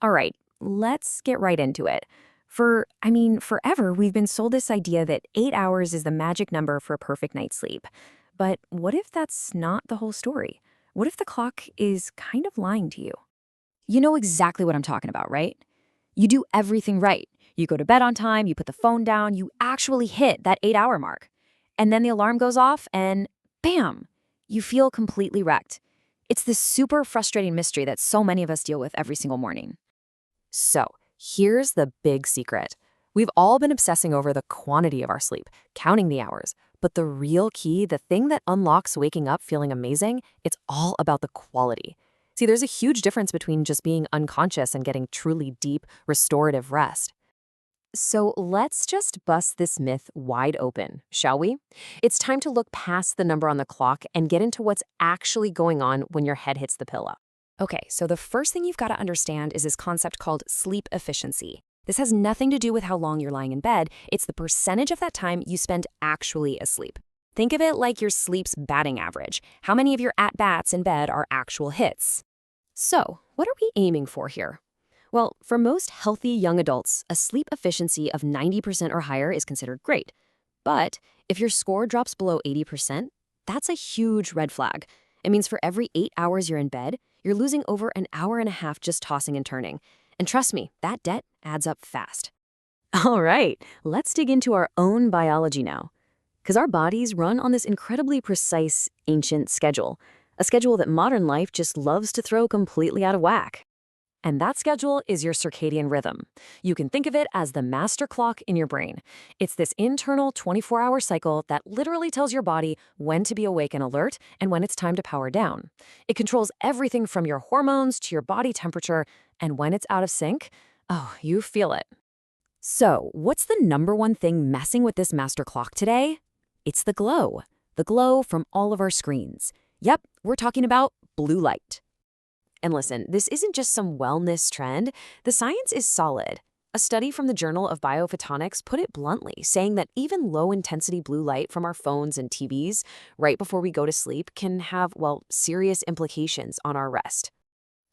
All right, let's get right into it. Forever we've been sold this idea that 8 hours is the magic number for a perfect night's sleep. But what if that's not the whole story? What if the clock is kind of lying to you? You know exactly what I'm talking about, right? You do everything right. You go to bed on time, you put the phone down, you actually hit that 8 hour mark. And then the alarm goes off and bam, you feel completely wrecked. It's this super frustrating mystery that so many of us deal with every single morning. So, here's the big secret. We've all been obsessing over the quantity of our sleep, counting the hours. But the real key, the thing that unlocks waking up feeling amazing, it's all about the quality. See, there's a huge difference between just being unconscious and getting truly deep, restorative rest. So let's just bust this myth wide open, shall we? It's time to look past the number on the clock and get into what's actually going on when your head hits the pillow. Okay, so the first thing you've got to understand is this concept called sleep efficiency. This has nothing to do with how long you're lying in bed, it's the percentage of that time you spend actually asleep. Think of it like your sleep's batting average. How many of your at-bats in bed are actual hits? So, what are we aiming for here? Well, for most healthy young adults, a sleep efficiency of 90% or higher is considered great. But if your score drops below 80%, that's a huge red flag. It means for every 8 hours you're in bed, you're losing over an hour and a half just tossing and turning. And trust me, that debt adds up fast. All right, let's dig into our own biology now. Because our bodies run on this incredibly precise, ancient schedule, a schedule that modern life just loves to throw completely out of whack. And that schedule is your circadian rhythm. You can think of it as the master clock in your brain. It's this internal 24-hour cycle that literally tells your body when to be awake and alert and when it's time to power down. It controls everything from your hormones to your body temperature, and when it's out of sync, oh, you feel it. So, what's the number one thing messing with this master clock today? It's the glow. The glow from all of our screens. Yep, we're talking about blue light. And listen, this isn't just some wellness trend. The science is solid. A study from the Journal of Biophotonics put it bluntly, saying that even low-intensity blue light from our phones and TVs right before we go to sleep can have, well, serious implications on our rest.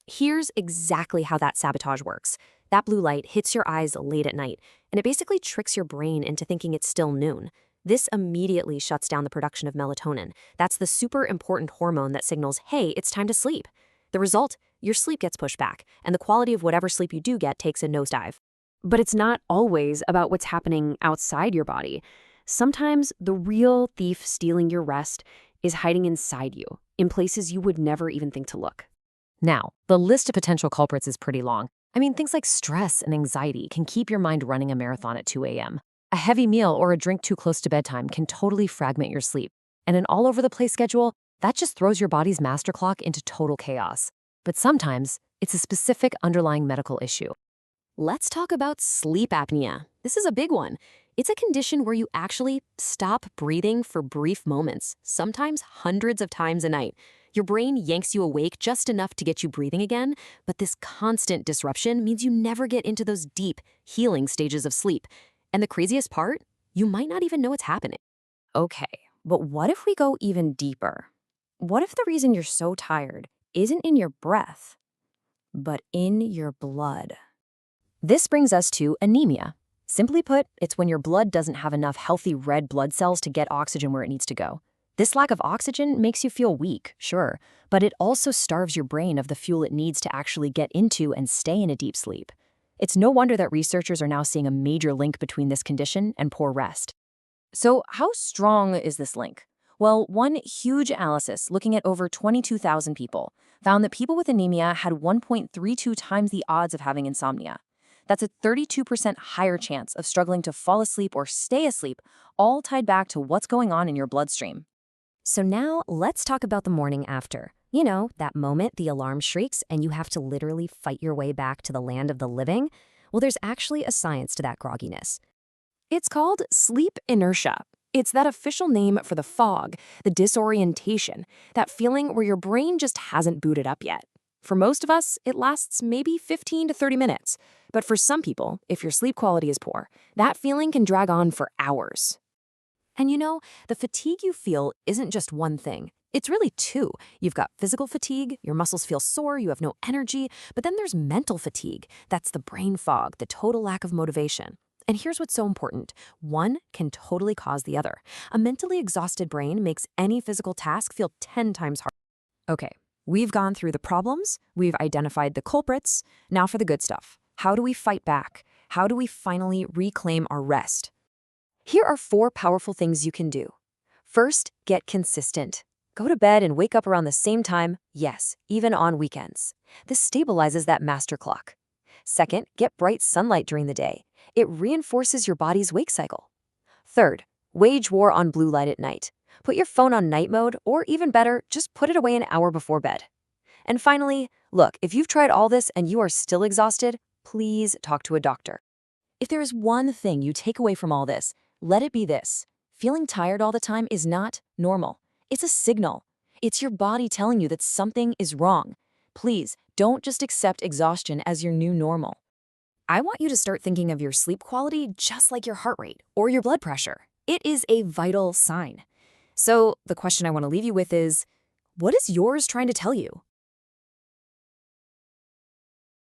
Here's exactly how that sabotage works. That blue light hits your eyes late at night, and it basically tricks your brain into thinking it's still noon. This immediately shuts down the production of melatonin. That's the super important hormone that signals, hey, it's time to sleep. The result, your sleep gets pushed back, and the quality of whatever sleep you do get takes a nosedive. But it's not always about what's happening outside your body. Sometimes the real thief stealing your rest is hiding inside you, in places you would never even think to look. Now, the list of potential culprits is pretty long. Things like stress and anxiety can keep your mind running a marathon at 2 a.m. A heavy meal or a drink too close to bedtime can totally fragment your sleep. And an all-over-the-place schedule, that just throws your body's master clock into total chaos. But sometimes, it's a specific underlying medical issue. Let's talk about sleep apnea. This is a big one. It's a condition where you actually stop breathing for brief moments, sometimes hundreds of times a night. Your brain yanks you awake just enough to get you breathing again, but this constant disruption means you never get into those deep, healing stages of sleep. And the craziest part? You might not even know it's happening. Okay, but what if we go even deeper? What if the reason you're so tired isn't in your breath, but in your blood? This brings us to anemia. Simply put, it's when your blood doesn't have enough healthy red blood cells to get oxygen where it needs to go. This lack of oxygen makes you feel weak, sure, but it also starves your brain of the fuel it needs to actually get into and stay in a deep sleep. It's no wonder that researchers are now seeing a major link between this condition and poor rest. So how strong is this link? Well, one huge analysis looking at over 22,000 people found that people with anemia had 1.32 times the odds of having insomnia. That's a 32% higher chance of struggling to fall asleep or stay asleep, all tied back to what's going on in your bloodstream. So now let's talk about the morning after. You know, that moment the alarm shrieks and you have to literally fight your way back to the land of the living? Well, there's actually a science to that grogginess. It's called sleep inertia. It's that official name for the fog, the disorientation, that feeling where your brain just hasn't booted up yet. For most of us, it lasts maybe 15 to 30 minutes. But for some people, if your sleep quality is poor, that feeling can drag on for hours. And you know, the fatigue you feel isn't just one thing. It's really two. You've got physical fatigue, your muscles feel sore, you have no energy, but then there's mental fatigue. That's the brain fog, the total lack of motivation. And here's what's so important. One can totally cause the other. A mentally exhausted brain makes any physical task feel 10 times harder. Okay, we've gone through the problems, we've identified the culprits. Now for the good stuff. How do we fight back? How do we finally reclaim our rest? Here are 4 powerful things you can do. First, get consistent. Go to bed and wake up around the same time, yes, even on weekends. This stabilizes that master clock. Second, get bright sunlight during the day. It reinforces your body's wake cycle. Third, wage war on blue light at night. Put your phone on night mode, or even better, just put it away an hour before bed. And finally, look, if you've tried all this and you are still exhausted, please talk to a doctor. If there is one thing you take away from all this, let it be this. Feeling tired all the time is not normal. It's a signal. It's your body telling you that something is wrong. Please, don't just accept exhaustion as your new normal. I want you to start thinking of your sleep quality just like your heart rate or your blood pressure. It is a vital sign. So the question I want to leave you with is, what is yours trying to tell you?